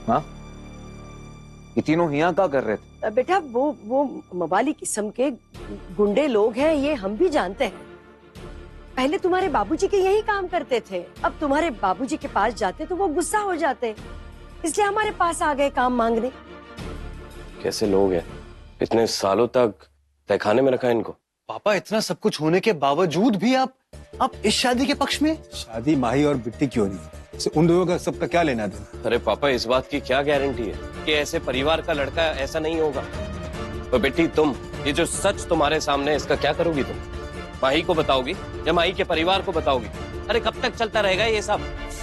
हाँ, ये तीनों यहाँ क्या कर रहे थे? बेटा वो मवाली किस्म के गुंडे लोग हैं, ये हम भी जानते हैं। पहले तुम्हारे बाबूजी के यही काम करते थे, अब तुम्हारे बाबूजी के पास जाते तो वो गुस्सा हो जाते, इसलिए हमारे पास आ गए काम मांगने। कैसे लोग हैं, इतने सालों तक तहखाने में रखा इनको। पापा इतना सब कुछ होने के बावजूद भी आप इस शादी के पक्ष में? शादी माही और बिट्टी की हो रही है, इससे उन दोनों का सबका क्या लेना देना? अरे पापा, इस बात की क्या गारंटी है कि ऐसे परिवार का लड़का ऐसा नहीं होगा? तो बेटी, तुम ये जो सच तुम्हारे सामने है, इसका क्या करोगी तुम? माही को बताओगी या माही के परिवार को बताओगी? अरे कब तक चलता रहेगा ये सब?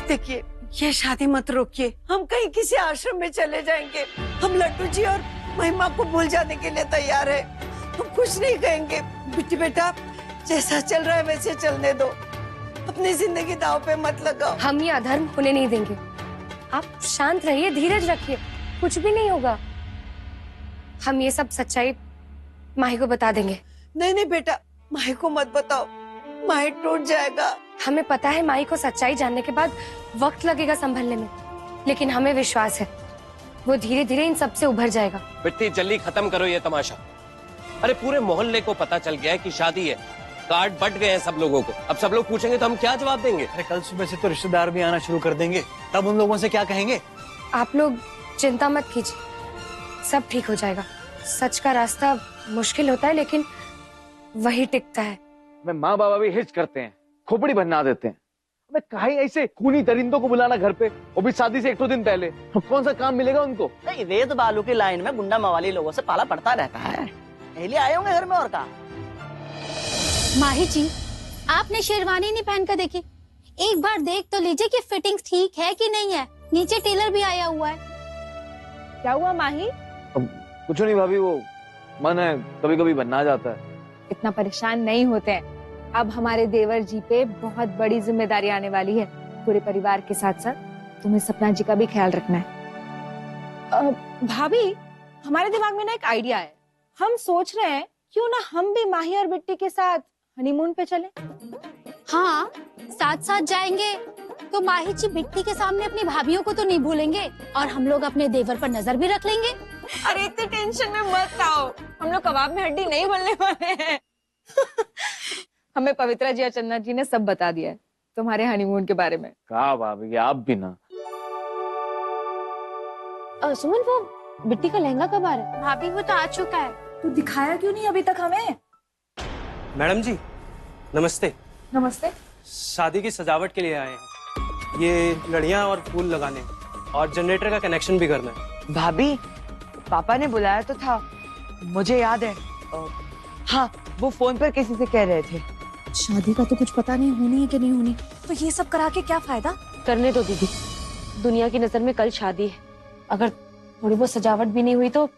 देखिए, ये शादी मत रोकिए, हम कहीं किसी आश्रम में चले जाएंगे। हम लड्डू जी और महिमा को भूल जाने के लिए तैयार है, हम कुछ नहीं कहेंगे। बिट्टी बेटा, जैसा चल रहा है वैसे चलने दो, अपनी जिंदगी दांव पे मत लगाओ। हम ये अधर्म होने नहीं देंगे। आप शांत रहिए, धीरज रखिए, कुछ भी नहीं होगा। हम ये सब सच्चाई माही को बता देंगे। नहीं नहीं बेटा, माही को मत बताओ, माही टूट जाएगा। हमें पता है माही को सच्चाई जानने के बाद वक्त लगेगा संभलने में, लेकिन हमें विश्वास है वो धीरे धीरे इन सब से उभर जाएगा। बेटी, जल्दी खत्म करो ये तमाशा। अरे पूरे मोहल्ले को पता चल गया है कि शादी है, कार्ड बट गए हैं सब लोगों को। अब सब लोग पूछेंगे तो हम क्या जवाब देंगे? अरे कल सुबह से तो रिश्तेदार भी आना शुरू कर देंगे, तब उन लोगों से क्या कहेंगे? आप लोग चिंता मत कीजिए, सब ठीक हो जाएगा। सच का रास्ता मुश्किल होता है, लेकिन वही टिकता है। मैं माँ बाबा भी हिच करते हैं, खोपड़ी बना देते हैं। मैं काहे ऐसे खूनी दरिंदों को बुलाना घर पे, वो भी शादी से 1-2 दिन पहले। कौन सा काम मिलेगा उनको? रेत बालू की लाइन में गुंडा मवाली लोगों से पाला पड़ता रहता है, पहले आए होंगे घर में और का। माही जी, आपने शेरवानी नहीं पहन कर देखी? एक बार देख तो लीजिए कि फिटिंग्स ठीक है कि नहीं है। नीचे टेलर भी आया हुआ है। क्या हुआ माही? कुछ नहीं भाभी, वो मन है कभी कभी बनना जाता है। इतना परेशान नहीं होते हैं, अब हमारे देवर जी पे बहुत बड़ी जिम्मेदारी आने वाली है। पूरे परिवार के साथ साथ तुम्हें सपना जी का भी ख्याल रखना है। भाभी, हमारे दिमाग में ना एक आइडिया है, हम सोच रहे हैं क्यों ना हम भी माही और बिट्टी के साथ हनीमून पे चले। हाँ, साथ साथ जाएंगे तो माही जी बिट्टी के सामने अपनी भाभीयों को तो नहीं भूलेंगे, और हम लोग अपने देवर पर नजर भी रख लेंगे। अरे इतने टेंशन में मत आओ, हम लोग कबाब में हड्डी नहीं बनने वाले हैं। हमें पवित्रा जी और चंदना जी ने सब बता दिया है तुम्हारे हनीमून के बारे में। कहा भाभी, आप भी ना। सुमन, वो बिट्टी का लहंगा कब आ रहा है? भाभी, वो तो आ चुका है। तू दिखाया क्यों नहीं अभी तक हमें? मैडम जी नमस्ते। नमस्ते। शादी की सजावट के लिए आए हैं, ये लड़ियां और फूल लगाने और जनरेटर का कनेक्शन भी करना है। भाभी, पापा ने बुलाया तो था, मुझे याद है। हाँ, वो फोन पर किसी से कह रहे थे। शादी का तो कुछ पता नहीं होनी है कि नहीं होनी, तो ये सब करा के क्या फायदा? करने दो दीदी, दुनिया की नजर में कल शादी है। अगर थोड़ी बहुत सजावट भी नहीं हुई तो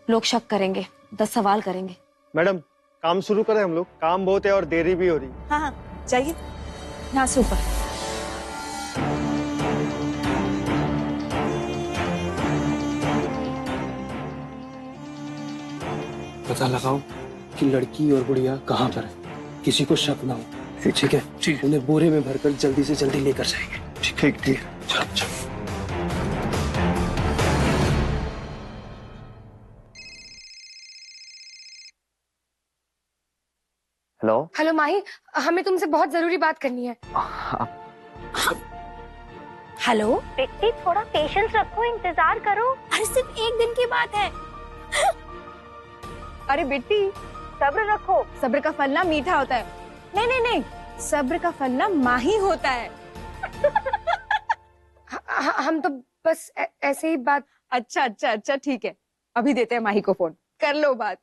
लोग शक करेंगे, 10 सवाल करेंगे। मैडम, काम शुरू करें हम लोग, काम बहुत है और देरी भी हो रही। हाँ हाँ, चाहिए यहाँ से ऊपर। पता लगाओ कि लड़की और गुड़िया कहाँ पर है, किसी को शक ना हो। ठीक है, ठीक। उन्हें बोरे में भरकर जल्दी से जल्दी लेकर जाएंगे। ठीक ठीक। चलो चलो। हेलो हेलो माही, हमें तुमसे बहुत जरूरी बात करनी है। हेलो बिट्टी, थोड़ा पेशेंस रखो, इंतजार करो। अरे सिर्फ एक दिन की बात है। अरे बिट्टी, सब्र रखो, सब्र का फल ना मीठा होता है। नहीं नहीं नहीं, सब्र का फल ना माही होता है। हम तो बस ऐसे ही बात। अच्छा अच्छा अच्छा, ठीक है, अभी देते हैं माही को फोन, कर लो बात।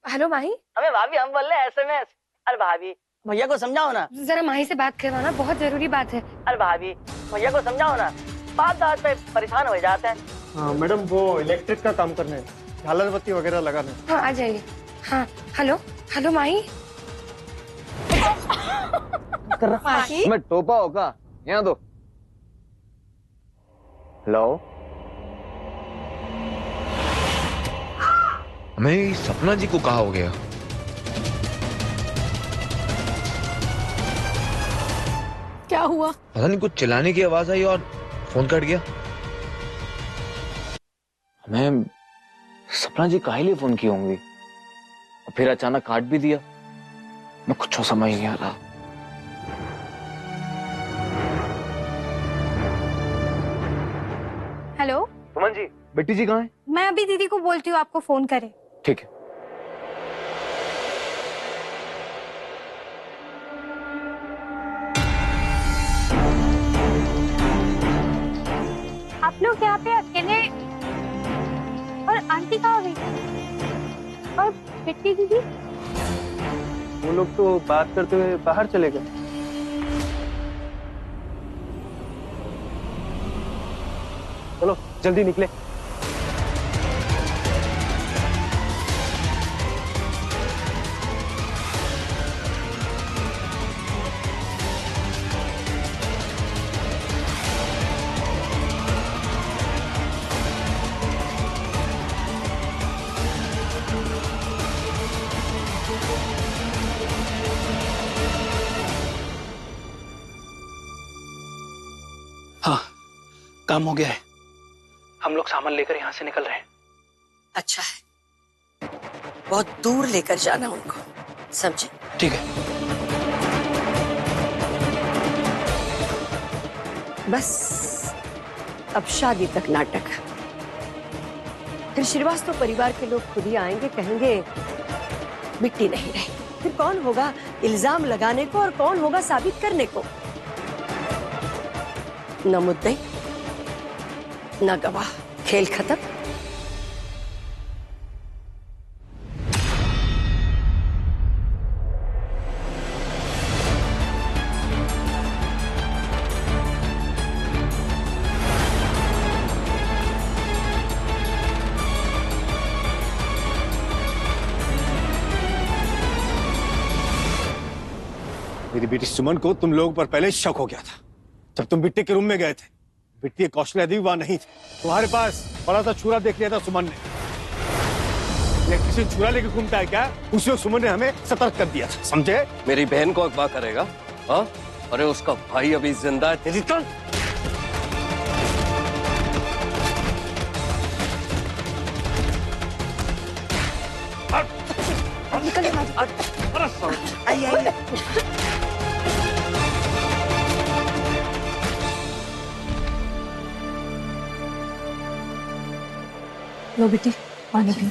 हेलो माही। अबे भाभी, हम बोल रहे हैं SMS। अरे भाभी, भैया को समझाओ ना। जरा माही से बात करवाओ ना, बहुत जरूरी बात है। अरे भाभी, भैया को समझाओ ना, बात पे परेशान हो जाते हैं। हाँ मैडम, वो इलेक्ट्रिक का काम करने, झालर बत्ती वगैरह लगाने। हाँ आ जाइए। हाँ हेलो हेलो माही। मैं टोपा होगा, यहाँ दो। हेलो, हमें सपना जी को कहा हो गया? क्या हुआ? पता नहीं, कुछ चिल्लाने की आवाज आई और फोन कट गया। हमें सपना जी काहे लिए फोन की होंगी और फिर अचानक काट भी दिया। मैं कुछ समझ नहीं आ रहा। हेलो सुमन जी, बेटी जी कहाँ है? मैं अभी दीदी को बोलती हूँ आपको फोन करे। ठीक है। आप लोग यहाँ पे अकेले, और आंटी कहाँ गई? और बेटी दीदी? वो लोग तो बात करते हुए बाहर चले गए। चलो जल्दी निकले। हाँ, काम हो गया है। हम लोग सामान लेकर यहाँ से निकल रहे हैं। अच्छा है, बहुत दूर लेकर जाना उनको, समझे? ठीक है। बस अब शादी तक नाटक। फिर श्रीवास्तव परिवार के लोग खुद ही आएंगे, कहेंगे बिट्टी नहीं रही। फिर कौन होगा इल्जाम लगाने को और कौन होगा साबित करने को? न मुद्दे न गवाह, खेल खत्म। मेरी बेटी सुमन को तुम लोगों पर पहले शक हो गया था। जब तुम बिट्टी के रूम में गए थे, बिट्टी कौशल्या देवी वहां नहीं थी। तुम्हारे पास बड़ा सा छुरा देख लिया था सुमन ने। इलेक्ट्रिशियन छुरा लेके घूमता है क्या? उसी वक्त सुमन ने हमें सतर्क कर दिया था, समझे? मेरी बहन को अगवा करेगा? हाँ, अरे उसका भाई अभी जिंदा है। तेरी तो आइए। लो बेटी, पानी पी।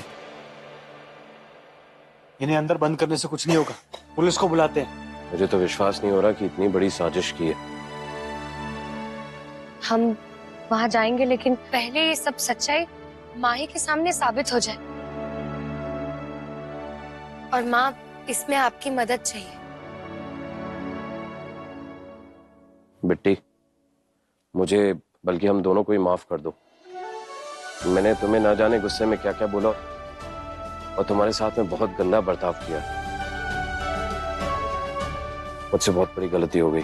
इन्हें अंदर बंद करने से कुछ नहीं होगा, पुलिस को बुलाते हैं। मुझे तो विश्वास नहीं हो रहा कि इतनी बड़ी साजिश की है। हम वहां जाएंगे, लेकिन पहले ये सब सच्चाई माही के सामने साबित हो जाए। और माँ, इसमें आपकी मदद चाहिए। बिट्टी, मुझे बल्कि हम दोनों को ही माफ कर दो। मैंने तुम्हें ना जाने गुस्से में क्या क्या बोला और तुम्हारे साथ में बहुत गंदा बर्ताव किया। मुझसे बहुत बड़ी गलती हो गई।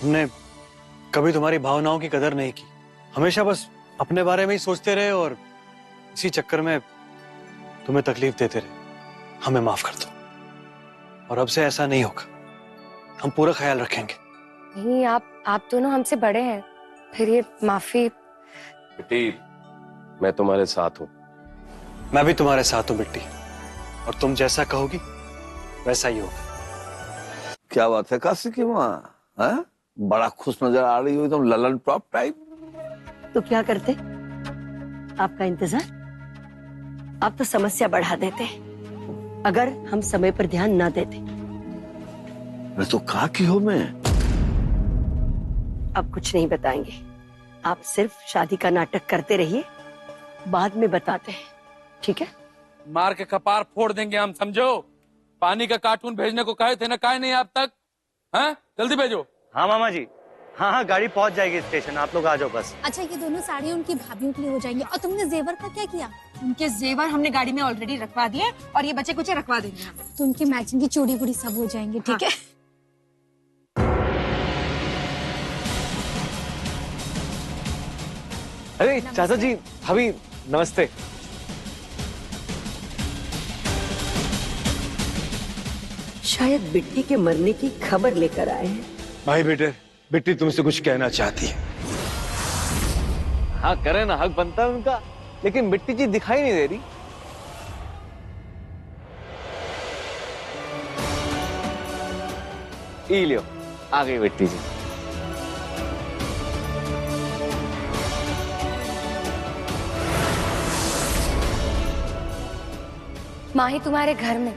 हमने कभी तुम्हारी भावनाओं की कदर नहीं की। हमेशा बस अपने बारे में ही सोचते रहे और इसी चक्कर में तुम्हें तकलीफ देते रहे। हमें माफ कर दो और अब से ऐसा नहीं होगा। हम पूरा ख्याल रखेंगे। नहीं, आप दोनों हमसे बड़े हैं, फिर ये माफी। बिट्टी, मैं तुम्हारे साथ हूँ। मैं भी तुम्हारे साथ हूँ बिट्टी, और तुम जैसा कहोगी वैसा ही होगा। क्या बात है काशी की माँ, हैं? बड़ा खुश नजर आ रही हो, एकदम ललन टॉप टाइप। तो क्या करते आपका इंतजार? आप तो समस्या बढ़ा देते अगर हम समय पर ध्यान ना देते। मैं तो कहा की हो मैं। अब कुछ नहीं बताएंगे, आप सिर्फ शादी का नाटक करते रहिए, बाद में बताते हैं, ठीक है? मार के कपार फोड़ देंगे हम, समझो। पानी का कार्टून भेजने को कहे थे ना, काहे नहीं आप तक? हैं? जल्दी भेजो। हाँ मामा जी, हाँ गाड़ी पहुंच जाएगी स्टेशन, आप लोग आ जाओ बस। अच्छा, ये दोनों साड़ी उनकी भाभीयों के लिए हो जाएंगे। और तुमने जेवर का क्या किया? उनके जेवर हमने गाड़ी में ऑलरेडी रखवा दिए और ये बच्चे कुछ रखवा देंगे हम। तो उनके मैचिंग की चूड़ी वूड़ी सब हो जाएंगे, ठीक है? अरे चाचा जी, भाभी नमस्ते। शायद बिट्टी के मरने की खबर लेकर आए हैं। भाई बेटे, बिट्टी तुमसे कुछ कहना चाहती है। हाँ करे ना, हक बनता है उनका, लेकिन बिट्टी जी दिखाई नहीं दे रही। ई लियो, आ गई बिट्टी जी। माही तुम्हारे घर में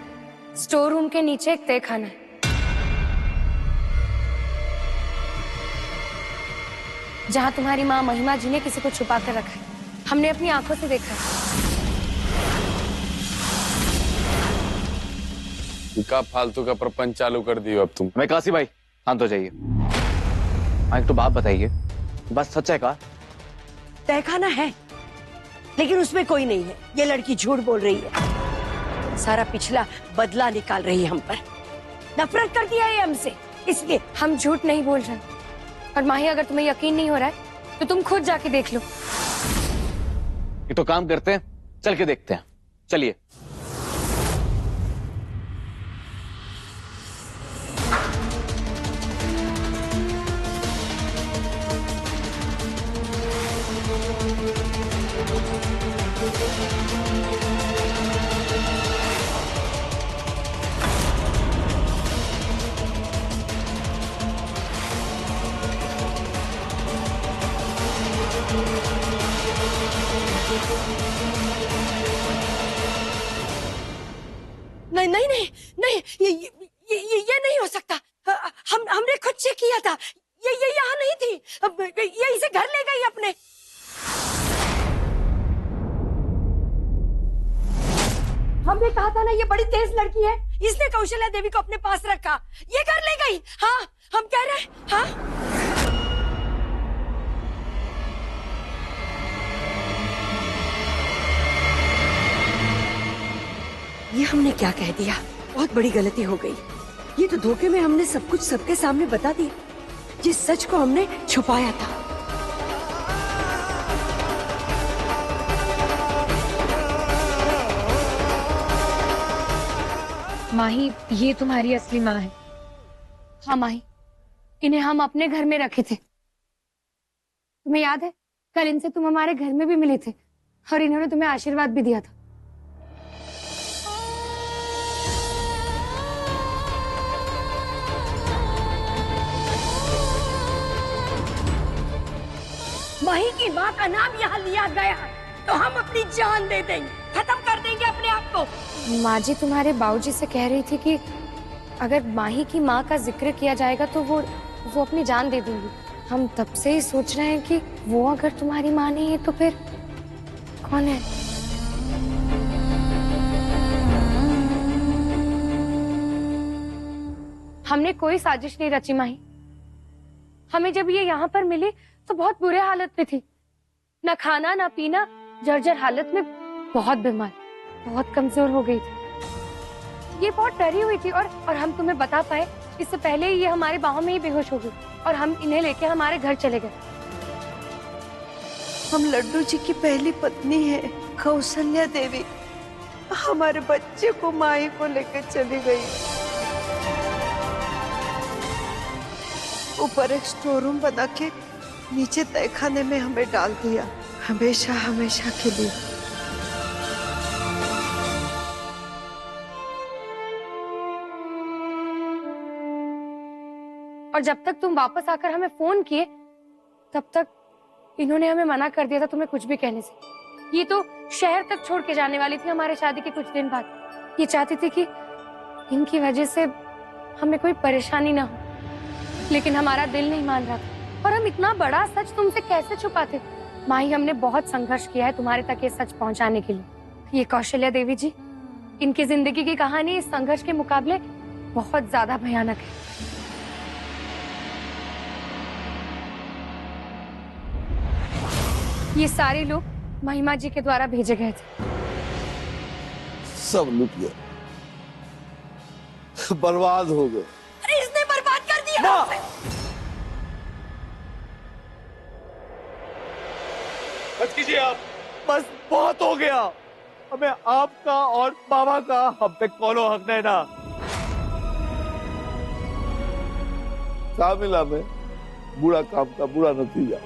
स्टोर रूम के नीचे एक तहखाना है, जहां तुम्हारी माँ महिमा जी ने किसी को छुपा कर रखा है। हमने अपनी आंखों से देखा है। का फालतू का प्रपंच चालू कर दियो अब तुम। मैं काशी भाई शांत हो जाइए। हाँ एक तो बात बताइए, बस सच है का? तहखाना है, लेकिन उसमें कोई नहीं है। ये लड़की झूठ बोल रही है, सारा पिछला बदला निकाल रही है हम पर। नफरत कर दिया है हमसे, इसलिए। हम झूठ नहीं बोल रहे। और माही, अगर तुम्हें यकीन नहीं हो रहा है तो तुम खुद जाके देख लो। ये तो काम करते हैं, चल के देखते हैं, चलिए। नहीं नहीं नहीं नहीं, ये नहीं हो सकता। हमने खुद चेक किया था, ये यहाँ नहीं थी। ये इसे घर ले गई अपने। हमने कहा था ना, ये बड़ी तेज लड़की है, इसने कौशल्या देवी को अपने पास रखा। ये घर ले गई। हाँ हम कह रहे हैं। हाँ ये हमने क्या कह दिया, बहुत बड़ी गलती हो गई। ये तो धोखे में हमने सब कुछ सबके सामने बता दिया, जिस सच को हमने छुपाया था। माही, ये तुम्हारी असली माँ है। हाँ माही, इन्हें हम अपने घर में रखे थे। तुम्हें याद है, कल इनसे तुम हमारे घर में भी मिले थे और इन्होंने तुम्हें आशीर्वाद भी दिया था। माही की माँ का नाम यहाँ लिया गया तो हम अपनी जान दे देंगे, खत्म कर देंगे अपने आप को। माँ जी तुम्हारे बाबूजी से कह रही थी कि अगर माही की माँ का जिक्र किया जाएगा तो वो अपनी जान दे देंगी। हम तब से ही सोच रहे हैं कि वो अगर तुम्हारी माँ नहीं है तो फिर कौन है? हमने कोई साजिश नहीं रची माही। हमें जब ये यहाँ पर मिली तो बहुत बुरे हालत में थी, ना खाना ना पीना, जर्जर हालत में, बहुत बीमार, बहुत कमजोर हो गई थी। ये बहुत डरी हुई थी और हम तुम्हें बता पाए इससे पहले ही ये हमारे बाहों में ही बेहोश हो गई और हम इन्हें लेके हमारे घर चले गए। हम लड्डू जी की पहली पत्नी है कौशल्या देवी, हमारे बच्चे को माही को लेकर चली गई। ऊपर एक स्टोर रूम बना के नीचे तहखाने में हमें डाल दिया, हमेशा हमेशा के लिए। और जब तक तुम वापस आकर हमें फोन किए तब तक इन्होंने हमें मना कर दिया था तुम्हें कुछ भी कहने से। ये तो शहर तक छोड़ के जाने वाली थी हमारे शादी के कुछ दिन बाद। ये चाहती थी कि इनकी वजह से हमें कोई परेशानी ना हो, लेकिन हमारा दिल नहीं मान रहा था। और हम इतना बड़ा सच तुमसे कैसे छुपाते? माही, हमने बहुत संघर्ष किया है तुम्हारे तक ये सच पहुंचाने के लिए। ये कौशल्या देवी जी, इनकी जिंदगी की कहानी इस संघर्ष के मुकाबले बहुत ज्यादा भयानक है। ये सारे लोग महिमा जी के द्वारा भेजे गए थे। सब लुट गए, बर्बाद हो गए। अरे इसने बर्बाद कर दिया। बस कीजिए आप, बस बहुत हो गया। हमें आपका और मामा का हम पे कौनो हक नहीं ना। कहा मिला में बुरा काम का बुरा नतीजा।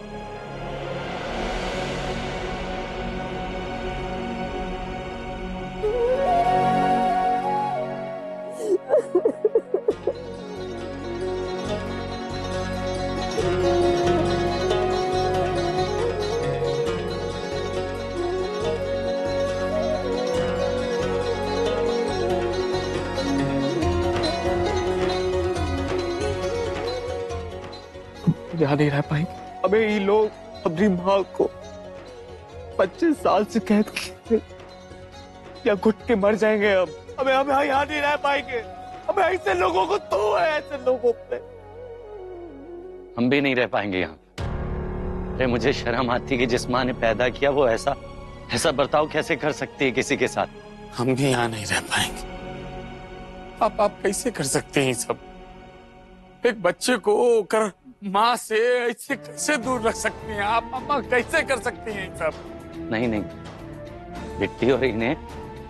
यहाँ नहीं रह पाएंगे। अबे ये लोग अपनी माँ को 25 साल से कैद किए या घुट के मर जाएंगे। अब अबे हम यहाँ नहीं रह पाएंगे। अबे ऐसे लोगों को तो है, ऐसे लोगों पे हम भी नहीं रह पाएंगे यहाँ। अरे मुझे शर्म आती कि जिस माँ ने पैदा किया वो ऐसा बर्ताव कैसे कर सकती है किसी के साथ। हम भी यहाँ नहीं रह पाएंगे। आप कैसे कर सकते हैं सब? एक बच्चे को कर माँ से ऐसे कैसे दूर रख सकते हैं आप? अम्मा कैसे कर सकती हैं सब? नहीं बिट्टी और इन्हें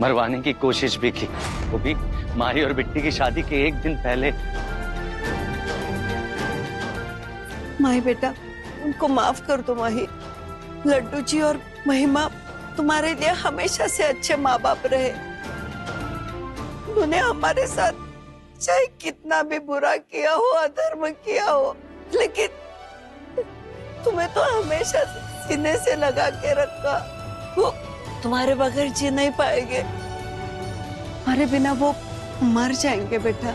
मरवाने की कोशिश भी की, वो भी माही और बिट्टी की शादी के एक दिन पहले। माही बेटा, उनको माफ कर दो माही। लड्डू जी और महिमा तुम्हारे लिए हमेशा से अच्छे माँ बाप रहे। उन्होंने हमारे साथ चाहे कितना भी बुरा किया हो, अधर्म किया हो, लेकिन तुम्हें तो हमेशा सीने से लगा के रखा। वो तुम्हारे बगैर जी नहीं पाएंगे, हमारे बिना वो मर जाएंगे बेटा।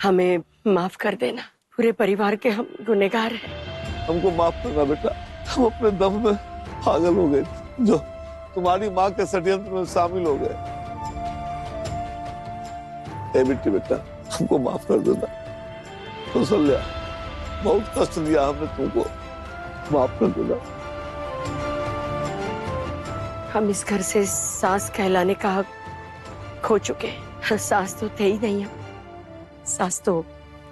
हमें माफ कर देना, पूरे परिवार के हम गुनहगार हैं। हमको माफ करना बेटा, हम अपने दम में पागल हो गए थे, जो तुम्हारी माँ के षड्यंत्र में शामिल हो गए। ए बिट्टी बेटा, हमको माफ कर देना। कौशल्या, बहुत कष्ट दिया हमने तुमको, माफ कर देना। हम इस घर से सास कहलाने का हक खो चुके हैं। सास तो थे ही नहीं हम, सास तो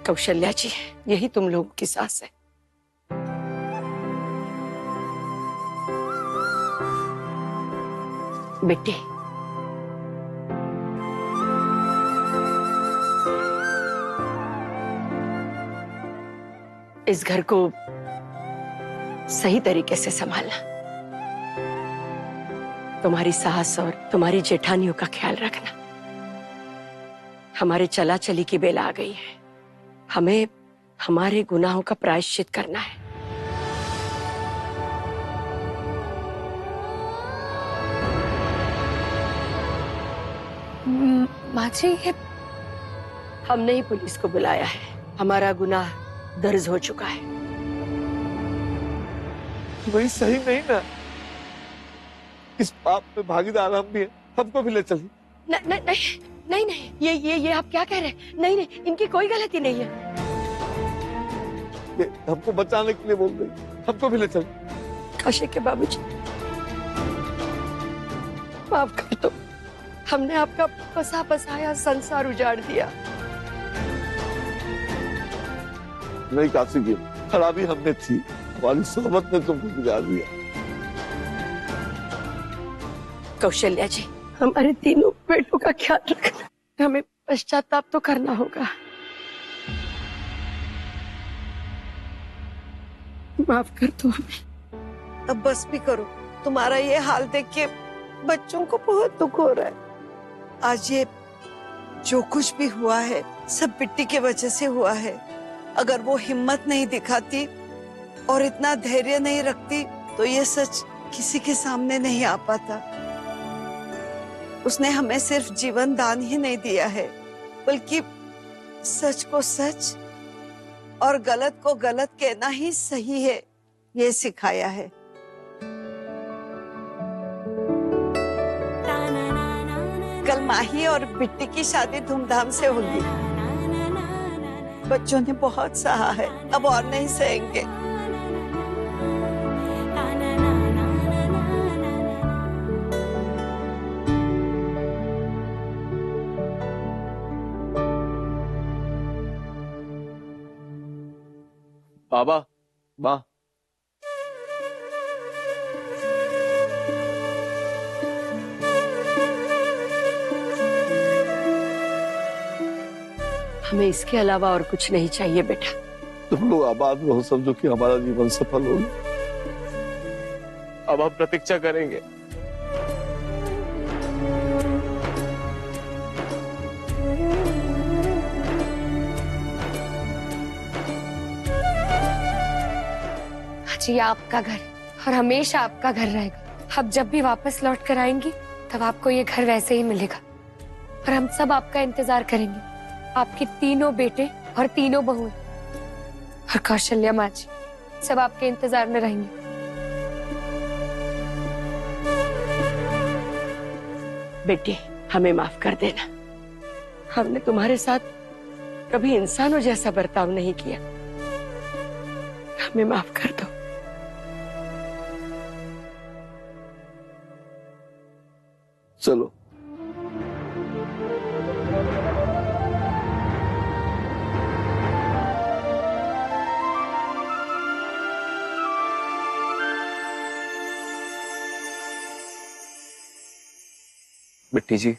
कौशल्या जी है, यही तुम लोगों की सास है। बेटी, इस घर को सही तरीके से संभालना। तुम्हारी सास और तुम्हारी जेठानियों का ख्याल रखना। हमारे चला चली की बेला आ गई है, हमें हमारे गुनाहों का प्रायश्चित करना है। माँ जी, ये हमने ही पुलिस को बुलाया है, हमारा गुनाह दर्ज हो चुका है। वही सही नहीं ना, इस पाप में भागीदार हम भी हैं, हमको भी ले चलिए। नहीं, ये आप क्या कह रहे हैं? नहीं, इनकी कोई गलती नहीं है। ये हमको बचाने के लिए बोल रही, हमको भी ले चलिए। काशी के बाबूजी, माफ कर दो, हमने आपका बसा बसाया संसार उजाड़ दिया। नहीं काशी की खराबी हमने थी, हमारी सोहबत ने तुमको बिगाड़ दिया। कौशल्या जी, हमारे तीनों बेटों का ख्याल रखना, हमें पश्चाताप तो करना होगा। माफ कर दो हमें। अब बस भी करो, तुम्हारा ये हाल देख के बच्चों को बहुत दुख हो रहा है। आज ये जो कुछ भी हुआ है सब बिट्टी के वजह से हुआ है। अगर वो हिम्मत नहीं दिखाती और इतना धैर्य नहीं रखती तो ये सच किसी के सामने नहीं आ पाता। उसने हमें सिर्फ जीवन दान ही नहीं दिया है, बल्कि सच को सच और गलत को गलत कहना ही सही है, ये सिखाया है। कल माही और बिट्टी की शादी धूमधाम से होगी। बच्चों ने बहुत सहा है, अब और नहीं सहेंगे। बाबा, माँ, हमें इसके अलावा और कुछ नहीं चाहिए बेटा। तुम लोग आबाद रहो, समझो कि हमारा जीवन सफल हो गया। अब हम प्रतीक्षा करेंगे। जी आपका घर और हमेशा आपका घर रहेगा। आप जब भी वापस लौट कर आएंगी तब आपको ये घर वैसे ही मिलेगा और हम सब आपका इंतजार करेंगे। आपके तीनों बेटे और तीनों बहुएं और कौशल्या माँ जी सब आपके इंतजार में रहेंगे। बेटे हमें माफ कर देना, हमने तुम्हारे साथ कभी इंसानों जैसा बर्ताव नहीं किया, हमें माफ कर दो। चलो। बिट्टी जी,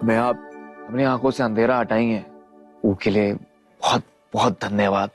मैं आप अपनी आंखों से अंधेरा हटाई हैं, उसके लिए बहुत बहुत धन्यवाद।